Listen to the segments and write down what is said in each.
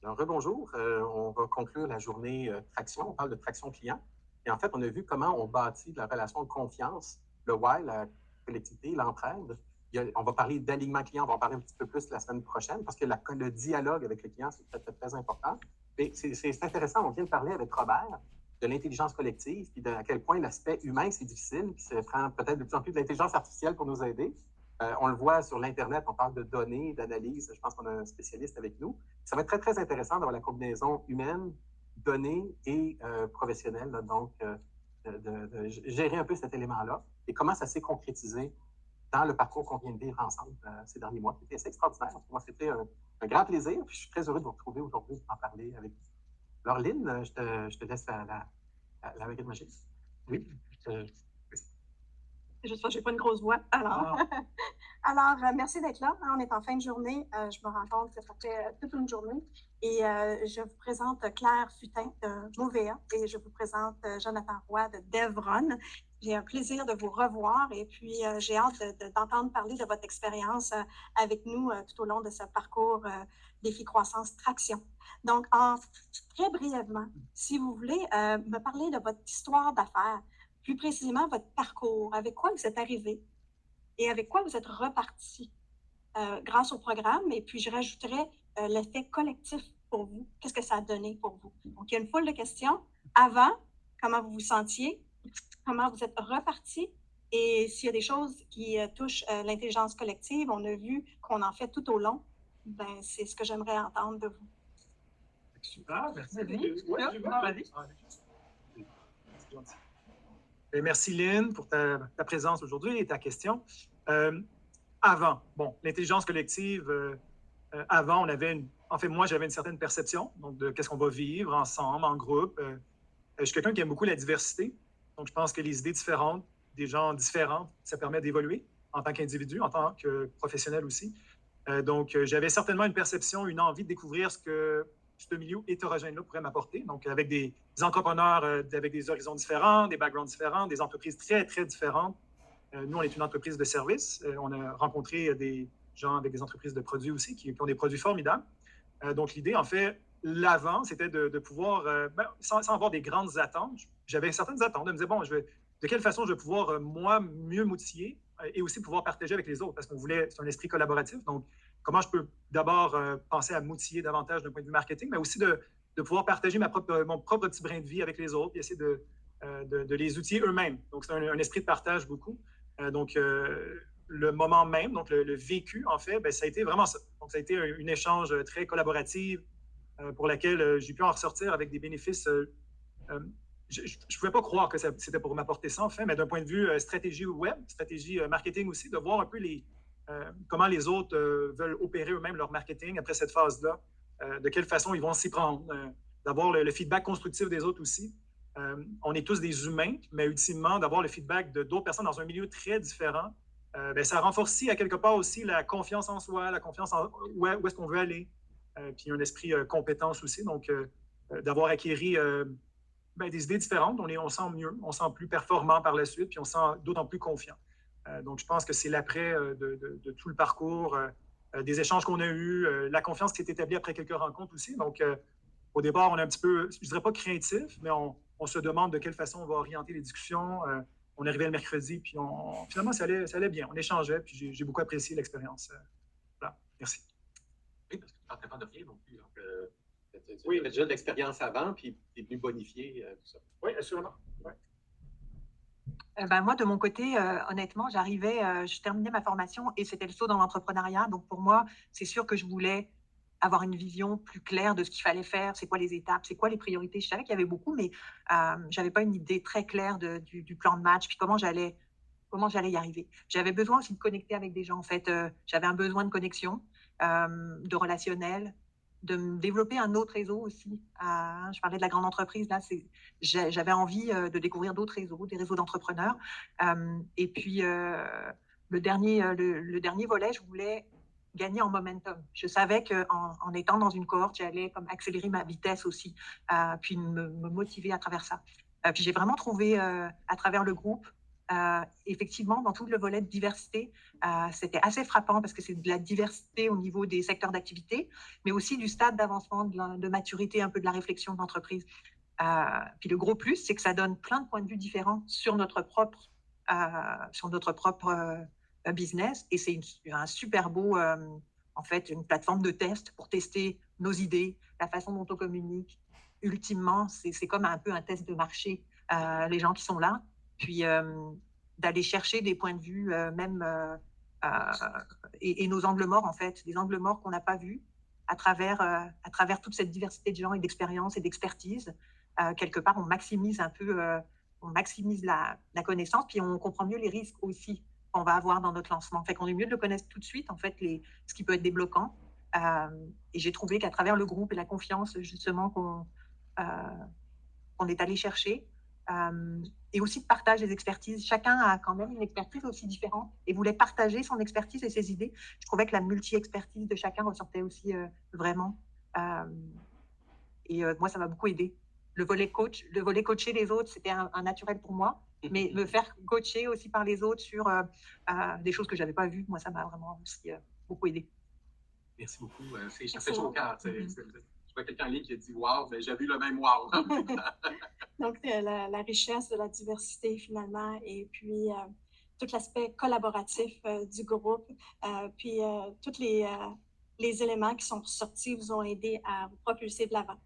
Alors, rebonjour. On va conclure la journée traction. On parle de traction client. Et en fait, on a vu comment on bâtit de la relation de confiance, le why, la collectivité, l'entraide. On va parler d'alignement client, on va en parler un petit peu plus la semaine prochaine parce que le dialogue avec le client, c'est très, très, très important. Et c'est intéressant, on vient de parler avec Robert de l'intelligence collective, puis de à quel point l'aspect humain, c'est difficile, puis ça prend peut-être de plus en plus de l'intelligence artificielle pour nous aider. On le voit sur l'Internet, on parle de données, d'analyse. Je pense qu'on a un spécialiste avec nous. Ça va être très, très intéressant d'avoir la combinaison humaine, donnée et professionnelle. Là, donc, de gérer un peu cet élément-là et comment ça s'est concrétisé dans le parcours qu'on vient de vivre ensemble ces derniers mois, qui était assez extraordinaire. Pour moi, c'était un grand plaisir. Puis je suis très heureux de vous retrouver aujourd'hui pour en parler avec vous. Alors, Lynn, je te laisse la baguette magique. Oui. Euh, Juste que j'ai pas une grosse voix. Alors, merci d'être là. On est en fin de journée. Je me rends compte que ça fait toute une journée. Et je vous présente Claire Futain de Movea et je vous présente Jonathan Roy de Devron. J'ai un plaisir de vous revoir et puis j'ai hâte d'entendre parler de votre expérience avec nous tout au long de ce parcours défi croissance traction. Donc, très brièvement, si vous voulez me parler de votre histoire d'affaires, plus précisément votre parcours, avec quoi vous êtes arrivé et avec quoi vous êtes reparti grâce au programme. Et puis, je rajouterais l'effet collectif pour vous. Qu'est-ce que ça a donné pour vous? Donc, il y a une foule de questions. Avant, comment vous vous sentiez? Comment vous êtes reparti? Et s'il y a des choses qui touchent l'intelligence collective, on a vu qu'on en fait tout au long. Ben, c'est ce que j'aimerais entendre de vous. Super, merci. Vas-y. Merci Lynn pour ta présence aujourd'hui et ta question. Avant, l'intelligence collective, avant, moi, j'avais une certaine perception donc, de qu'est-ce qu'on va vivre ensemble, en groupe. Je suis quelqu'un qui aime beaucoup la diversité. Donc, je pense que les idées différentes, des gens différents, ça permet d'évoluer en tant qu'individu, en tant que professionnel aussi. Donc, j'avais certainement une perception, une envie de découvrir ce que ce milieu hétérogène-là pourrait m'apporter. Donc, avec des entrepreneurs avec des horizons différents, des backgrounds différents, des entreprises très, très différentes. Nous, on est une entreprise de services. On a rencontré des gens avec des entreprises de produits aussi qui ont des produits formidables. Donc, l'idée, en fait, l'avant, c'était de pouvoir, sans avoir des grandes attentes, j'avais certaines attentes. Je me disais, de quelle façon je vais pouvoir, moi, mieux m'outiller et aussi pouvoir partager avec les autres parce qu'on voulait, c'est un esprit collaboratif. Donc, comment je peux d'abord penser à m'outiller davantage d'un point de vue marketing, mais aussi de pouvoir partager mon propre petit brin de vie avec les autres et essayer de les outiller eux-mêmes. Donc, c'est un esprit de partage beaucoup. Donc, le moment même, donc le vécu, en fait, ça a été vraiment ça. Donc, ça a été un échange très collaboratif pour lequel j'ai pu en ressortir avec des bénéfices. Je ne pouvais pas croire que c'était pour m'apporter ça, en fait, mais d'un point de vue stratégie web, stratégie marketing aussi, de voir un peu comment les autres veulent opérer eux-mêmes leur marketing après cette phase-là, de quelle façon ils vont s'y prendre, d'avoir le feedback constructif des autres aussi. On est tous des humains, mais ultimement, d'avoir le feedback de d'autres personnes dans un milieu très différent, ça renforce à quelque part aussi la confiance en soi, la confiance en où est-ce qu'on veut aller, puis un esprit compétence aussi. Donc, d'avoir acquéri des idées différentes, on sent mieux, on sent plus performant par la suite, puis on sent d'autant plus confiant. Donc, je pense que c'est l'après de tout le parcours, des échanges qu'on a eus, la confiance qui s'est établie après quelques rencontres aussi. Donc, au départ, on est un petit peu, je ne dirais pas craintif, mais on se demande de quelle façon on va orienter les discussions. On arrivait le mercredi, puis finalement, ça allait bien. On échangeait, puis j'ai beaucoup apprécié l'expérience. Voilà. Merci. Oui, parce que tu n'en fais pas de rien non plus. Donc, oui, tu as déjà de l'expérience avant, puis tu es venu bonifier tout ça. Oui, assurément. Ouais. Moi, de mon côté, honnêtement, je terminais ma formation et c'était le saut dans l'entrepreneuriat. Donc, pour moi, c'est sûr que je voulais avoir une vision plus claire de ce qu'il fallait faire, c'est quoi les étapes, c'est quoi les priorités. Je savais qu'il y avait beaucoup, mais je n'avais pas une idée très claire du plan de match, puis comment j'allais y arriver. J'avais besoin aussi de connecter avec des gens. En fait, j'avais un besoin de connexion, de relationnel, de me développer un autre réseau aussi. Je parlais de la grande entreprise, là, j'avais envie de découvrir d'autres réseaux, des réseaux d'entrepreneurs. Et puis, le dernier volet, je voulais gagner en momentum. Je savais qu'en étant dans une cohorte, j'allais comme accélérer ma vitesse aussi, puis me motiver à travers ça. Puis j'ai vraiment trouvé, à travers le groupe, Effectivement, dans tout le volet de diversité, c'était assez frappant parce que c'est de la diversité au niveau des secteurs d'activité, mais aussi du stade d'avancement, de maturité, un peu de la réflexion d'entreprise. Puis le gros plus, c'est que ça donne plein de points de vue différents sur notre propre business. Et c'est un super beau, en fait, une plateforme de test pour tester nos idées, la façon dont on communique. Ultimement, c'est comme un peu un test de marché, les gens qui sont là. Puis d'aller chercher des points de vue, et nos angles morts, en fait, des angles morts qu'on n'a pas vus à travers toute cette diversité de gens et d'expériences et d'expertise. Quelque part, on maximise un peu, on maximise la connaissance, puis on comprend mieux les risques aussi qu'on va avoir dans notre lancement. Fait qu'on est mieux de le connaître tout de suite, en fait, ce qui peut être débloquant. Et j'ai trouvé qu'à travers le groupe et la confiance, justement, qu'on est allé chercher, et aussi de partage des expertises. Chacun a quand même une expertise aussi différente et voulait partager son expertise et ses idées. Je trouvais que la multi-expertise de chacun ressortait aussi vraiment. Et moi, ça m'a beaucoup aidé. Le volet coacher les autres, c'était un naturel pour moi, mais me faire coacher aussi par les autres sur des choses que je n'avais pas vues, moi, ça m'a vraiment aussi beaucoup aidé. Merci beaucoup. Ça fait chaud au cœur. Je vois quelqu'un en ligne qui a dit « Wow », mais j'ai vu le même « Wow ». Donc, la richesse de la diversité, finalement, et puis tout l'aspect collaboratif du groupe, puis tous les éléments qui sont sortis vous ont aidé à vous propulser de l'avant.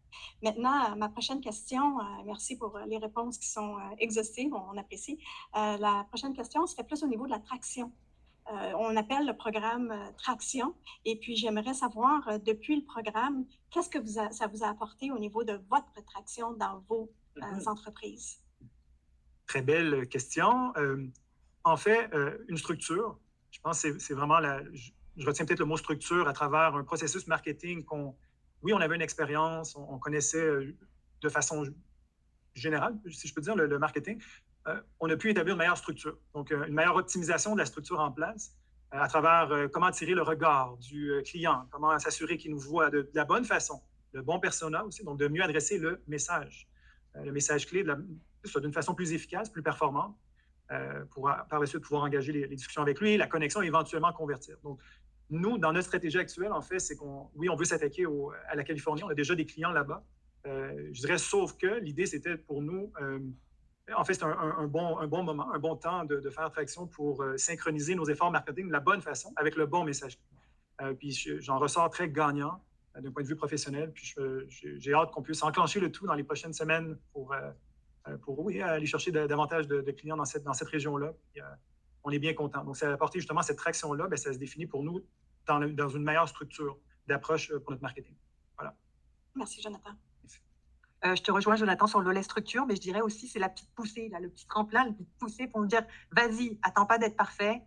Maintenant, ma prochaine question, merci pour les réponses qui sont exhaustives, on apprécie. La prochaine question serait plus au niveau de la traction. On appelle le programme Traction. Et puis, j'aimerais savoir, depuis le programme, qu'est-ce que ça vous a apporté au niveau de votre traction dans vos entreprises? Très belle question. En fait, une structure, je pense que c'est vraiment je retiens peut-être le mot structure à travers un processus marketing oui, on avait une expérience, on connaissait de façon générale, si je peux dire, le marketing. On a pu établir une meilleure structure, donc une meilleure optimisation de la structure en place à travers comment attirer le regard du client, comment s'assurer qu'il nous voit de la bonne façon, le bon persona aussi, donc de mieux adresser le message clé d'une façon plus efficace, plus performante, pour par la suite pouvoir engager les discussions avec lui, la connexion et éventuellement convertir. Donc, nous, dans notre stratégie actuelle, en fait, c'est on veut s'attaquer à la Californie, on a déjà des clients là-bas. Je dirais, sauf que l'idée, c'était pour nous, en fait, c'est un bon moment, un bon temps de faire traction pour synchroniser nos efforts marketing de la bonne façon avec le bon message. Puis j'en ressors très gagnant d'un point de vue professionnel. Puis j'ai hâte qu'on puisse enclencher le tout dans les prochaines semaines pour aller chercher davantage de clients dans cette région-là. Puis, on est bien content. Donc, ça a apporté justement cette traction-là, ça se définit pour nous dans une meilleure structure d'approche pour notre marketing. Voilà. Merci, Jonathan. Je te rejoins, Jonathan, sur le volet structure, mais je dirais aussi, c'est la petite poussée, le petit tremplin, la petite poussée pour me dire, vas-y, attends pas d'être parfait,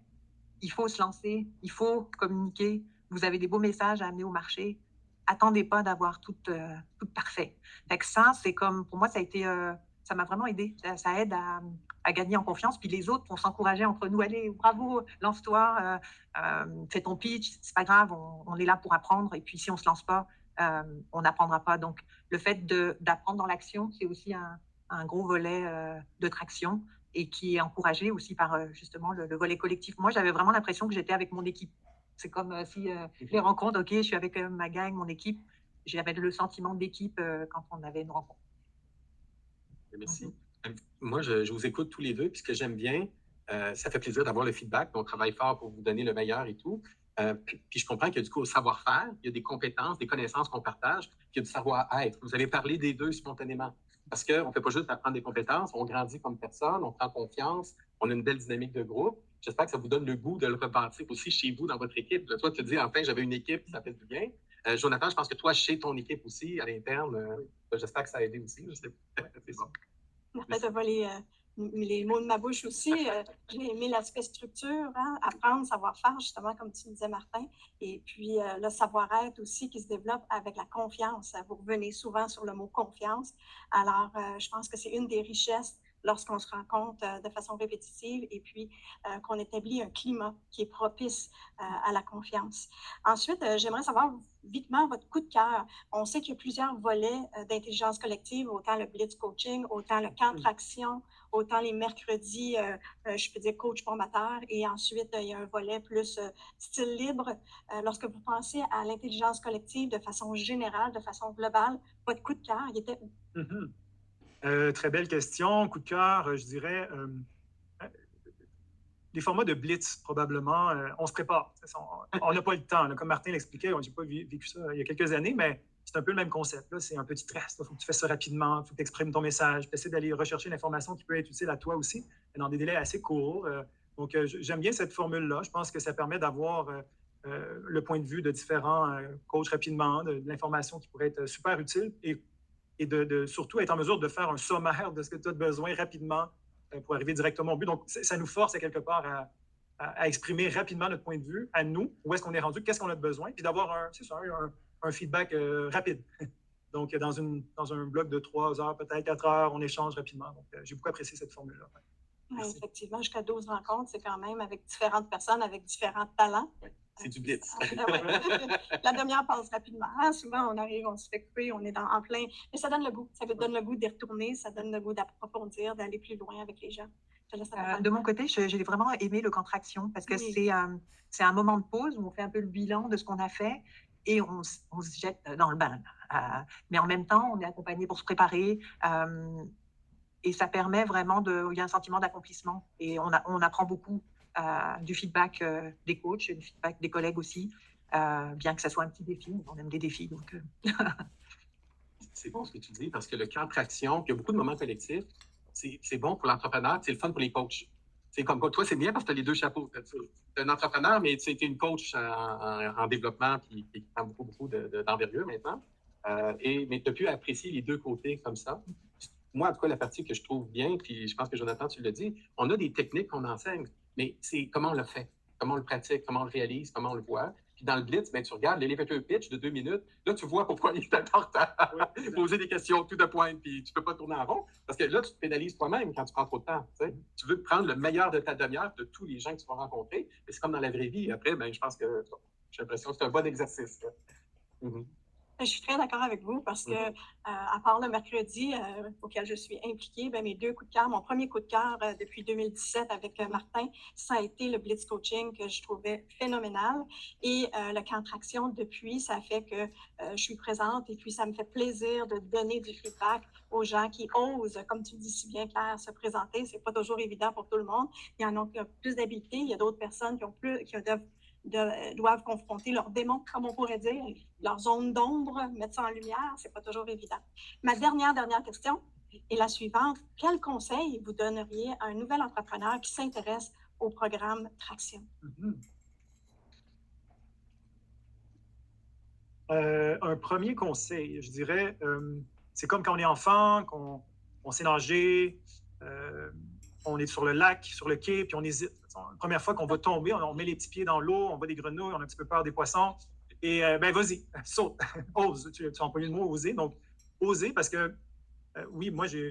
il faut se lancer, il faut communiquer, vous avez des beaux messages à amener au marché, attendez pas d'avoir tout parfait. Fait que ça, c'est comme, pour moi, ça m'a vraiment aidé. Ça aide à gagner en confiance. Puis les autres vont s'encourager entre nous. Allez, bravo, lance-toi, fais ton pitch, c'est pas grave, on est là pour apprendre. Et puis si on se lance pas, on n'apprendra pas. Donc, le fait d'apprendre dans l'action, c'est aussi un gros volet de traction et qui est encouragé aussi par justement le volet collectif. Moi, j'avais vraiment l'impression que j'étais avec mon équipe. C'est comme si les rencontres, OK, je suis avec ma gang, mon équipe. J'avais le sentiment d'équipe quand on avait une rencontre. Merci. Moi, je vous écoute tous les deux, puis ce que j'aime bien, ça fait plaisir d'avoir le feedback. On travaille fort pour vous donner le meilleur et tout. Puis je comprends qu'il y a du coup au savoir-faire, il y a des compétences, des connaissances qu'on partage, puis il y a du savoir-être. Vous avez parlé des deux spontanément. Parce qu'on ne fait pas juste apprendre des compétences, on grandit comme personne, on prend confiance, on a une belle dynamique de groupe. J'espère que ça vous donne le goût de le rebâtir aussi chez vous, dans votre équipe. Toi, tu te dis, enfin, j'avais une équipe, ça fait du bien. Jonathan, je pense que toi, chez ton équipe aussi, à l'interne, j'espère que ça a aidé aussi. C'est bon. Merci de voler les mots de ma bouche aussi. J'ai aimé l'aspect structure, apprendre, savoir-faire, justement, comme tu disais, Martin. Et puis, le savoir-être aussi qui se développe avec la confiance. Vous revenez souvent sur le mot confiance. Alors, je pense que c'est une des richesses lorsqu'on se rencontre de façon répétitive et puis qu'on établit un climat qui est propice à la confiance. Ensuite, j'aimerais savoir vitement votre coup de cœur. On sait qu'il y a plusieurs volets d'intelligence collective, autant le Blitz Coaching, autant le camp de traction, autant les mercredis, je peux dire coach formateur, et ensuite, il y a un volet plus style libre. Lorsque vous pensez à l'intelligence collective de façon générale, de façon globale, votre coup de cœur, il était où? Très belle question. Coup de cœur, je dirais, les formats de blitz, probablement, on se prépare. On n'a pas le temps. Là, comme Martin l'expliquait, je n'ai pas vécu ça il y a quelques années, mais c'est un peu le même concept. C'est un petit stress. Il faut que tu fasses ça rapidement, il faut que tu exprimes ton message, tu essaies d'aller rechercher l'information qui peut être utile à toi aussi, dans des délais assez courts. Donc, j'aime bien cette formule-là. Je pense que ça permet d'avoir le point de vue de différents coachs rapidement, de l'information qui pourrait être super utile et de surtout être en mesure de faire un sommaire de ce que tu as besoin rapidement pour arriver directement au but. Donc, ça nous force à quelque part à exprimer rapidement notre point de vue, à nous, où est-ce qu'on est rendu, qu'est-ce qu'on a besoin, puis d'avoir un feedback rapide. Donc, dans un bloc de 3 heures, peut-être 4 heures, on échange rapidement. Donc, j'ai beaucoup apprécié cette formule-là. Oui, effectivement, jusqu'à 12 rencontres, c'est quand même avec différentes personnes, avec différents talents. Oui. C'est du blitz. La demi-heure passe rapidement. Hein? Souvent, on arrive, on se fait couper, on est en plein. Mais ça donne le goût. Ça donne le goût d'y retourner, ça donne le goût d'approfondir, d'aller plus loin avec les gens. De mon côté, j'ai vraiment aimé le camp traction parce que c'est un moment de pause où on fait un peu le bilan de ce qu'on a fait et on se jette dans le bain. Mais en même temps, on est accompagné pour se préparer. Et ça permet vraiment il y a un sentiment d'accomplissement. Et on apprend beaucoup du feedback des coachs, du feedback des collègues aussi, bien que ça soit un petit défi. On aime des défis. Donc, C'est bon ce que tu dis, parce que le camp traction, puis il y a beaucoup de moments collectifs, c'est bon pour l'entrepreneur, c'est le fun pour les coachs. C'est comme toi, c'est bien parce que tu as les deux chapeaux. Tu es un entrepreneur, mais tu es une coach en développement qui prend beaucoup d'envergure maintenant. Mais tu as pu apprécier les deux côtés comme ça. Moi, en tout cas, la partie que je trouve bien, puis je pense que Jonathan, tu l'as dit, on a des techniques qu'on enseigne, mais c'est comment on le fait, comment on le pratique, comment on le réalise, comment on le voit. Puis dans le Blitz, tu regardes l'elevator pitch de 2 minutes, là, tu vois pourquoi il est important. Poser des questions tout de pointe, puis tu ne peux pas tourner en rond, parce que là, tu te pénalises toi-même quand tu prends trop de temps. Tu veux prendre le meilleur de ta demi-heure de tous les gens que tu vas rencontrer, mais c'est comme dans la vraie vie. Après, je pense que j'ai l'impression que c'est un bon exercice. Je suis très d'accord avec vous parce que, à part le mercredi auquel je suis impliquée, mes deux coups de cœur, mon premier coup de cœur depuis 2017 avec Martin, ça a été le Blitz Coaching que je trouvais phénoménal. Et le camp traction, depuis, ça fait que je suis présente et puis ça me fait plaisir de donner du feedback aux gens qui osent, comme tu dis si bien, Claire, se présenter. C'est pas toujours évident pour tout le monde. Il y en a qui ont plus d'habileté, il y a d'autres personnes doivent confronter leurs démons, comme on pourrait dire, leur zone d'ombre, mettre ça en lumière, c'est pas toujours évident. Ma dernière question est la suivante. Quel conseil vous donneriez à un nouvel entrepreneur qui s'intéresse au programme Traction? Un premier conseil, je dirais, c'est comme quand on est enfant, qu'on sait nager, on est sur le lac, sur le quai, puis on hésite. La première fois qu'on va tomber, on met les petits pieds dans l'eau, on voit des grenouilles, on a un petit peu peur des poissons. Et vas-y, saute, ose. Tu as employé le mot oser. Donc, oser parce que, oui, moi, je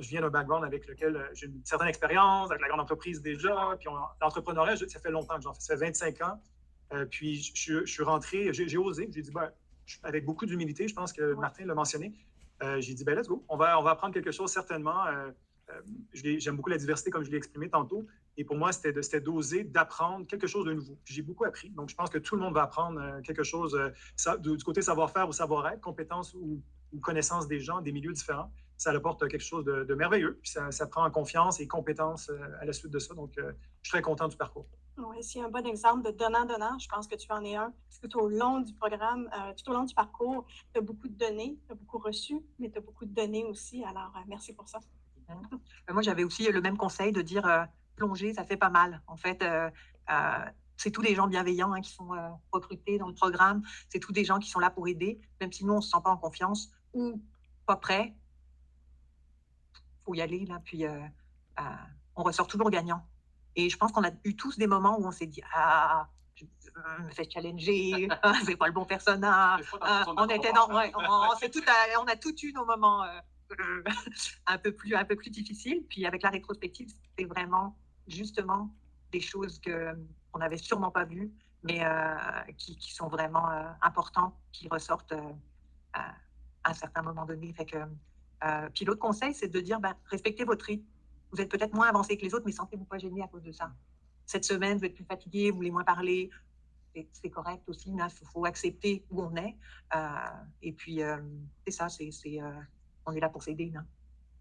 viens d'un background avec lequel j'ai une certaine expérience, avec la grande entreprise déjà. Puis l'entrepreneuriat, ça fait longtemps que j'en fais. Ça fait 25 ans. Puis je suis rentré, j'ai osé. J'ai dit, avec beaucoup d'humilité, je pense que Martin l'a mentionné. J'ai dit, let's go. On va apprendre quelque chose certainement. J'aime beaucoup la diversité, comme je l'ai exprimé tantôt. Et pour moi, c'était d'oser, d'apprendre quelque chose de nouveau. J'ai beaucoup appris. Donc, je pense que tout le monde va apprendre quelque chose du côté savoir-faire ou savoir-être, compétences ou connaissances des gens, des milieux différents. Ça apporte quelque chose de merveilleux. Puis ça prend en confiance et compétences à la suite de ça. Donc, je suis très content du parcours. Oui, c'est un bon exemple de donnant-donnant. Je pense que tu en es un. Tout au long du programme, tout au long du parcours, tu as beaucoup de données, tu as beaucoup reçu, mais tu as beaucoup de données aussi. Alors, merci pour ça. Moi, j'avais aussi le même conseil de dire plonger, ça fait pas mal. En fait, c'est tous des gens bienveillants qui sont recrutés dans le programme. C'est tous des gens qui sont là pour aider, même si nous, on ne se sent pas en confiance ou pas prêt. Il faut y aller, là, puis on ressort toujours gagnant. Et je pense qu'on a eu tous des moments où on s'est dit je me fais challenger, c'est pas le bon personnage. On a tout eu nos moments un peu plus difficile. Puis avec la rétrospective, c'est vraiment justement des choses qu'on n'avait sûrement pas vues, mais qui sont vraiment importantes, qui ressortent à un certain moment donné. Fait que, puis l'autre conseil, c'est de dire, respectez votre rythme. Vous êtes peut-être moins avancé que les autres, mais sentez-vous pas gêné à cause de ça. Cette semaine, vous êtes plus fatigué, vous voulez moins parler. C'est correct aussi, il faut accepter où on est. Et puis, c'est ça, on est là pour s'aider.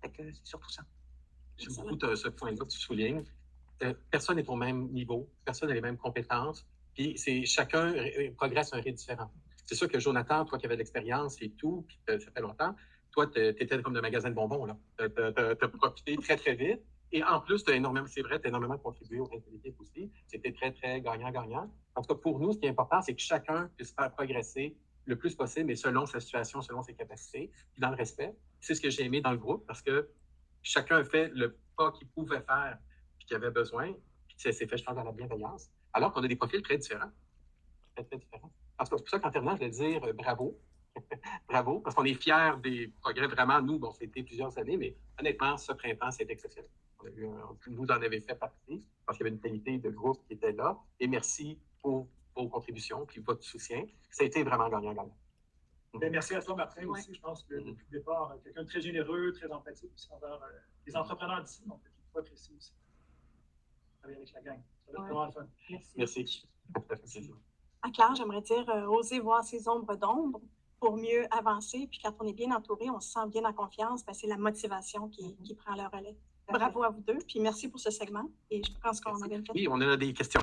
Fait que c'est surtout ça. J'aime beaucoup ce point-là que tu soulignes. Personne n'est au même niveau, personne n'a les mêmes compétences, puis chacun progresse à un rythme différent. C'est sûr que Jonathan, toi qui avais de l'expérience et tout, puis ça fait longtemps, toi, tu étais comme de magasin de bonbons, là. Tu as profité très, très vite. Et en plus, c'est vrai, tu as énormément contribué au reste de l'équipe aussi. C'était très, très gagnant-gagnant. En tout cas, pour nous, ce qui est important, c'est que chacun puisse faire progresser le plus possible, mais selon sa situation, selon ses capacités, puis dans le respect. C'est ce que j'ai aimé dans le groupe, parce que chacun a fait le pas qu'il pouvait faire, puis qu'il avait besoin, puis ça s'est fait, je pense, dans la bienveillance, alors qu'on a des profils très différents. Très, très différents. En tout cas, c'est pour ça qu'en terminant, je vais dire bravo. Bravo, parce qu'on est fiers des progrès. Vraiment, nous, bon, c'était plusieurs années, mais honnêtement, ce printemps, c'est exceptionnel. Vous en avez fait partie, parce qu'il y avait une qualité de groupe qui était là. Et merci pour vos contributions et votre soutien. Ça a été vraiment gagnant-gagnant. Merci à toi, Martin, aussi. Je pense que depuis le départ, quelqu'un de très généreux, très empathique aussi envers les entrepreneurs d'ici. Donc, une fois précis aussi. Travailler avec la gang. Ça va être vraiment le fun. Merci. À Claire, j'aimerais dire oser voir ses ombres d'ombre pour mieux avancer. Puis quand on est bien entouré, on se sent bien en confiance, c'est la motivation qui prend le relais. Bravo à vous deux, puis merci pour ce segment. Et je pense qu'on a bien fait. Oui, on a des questions.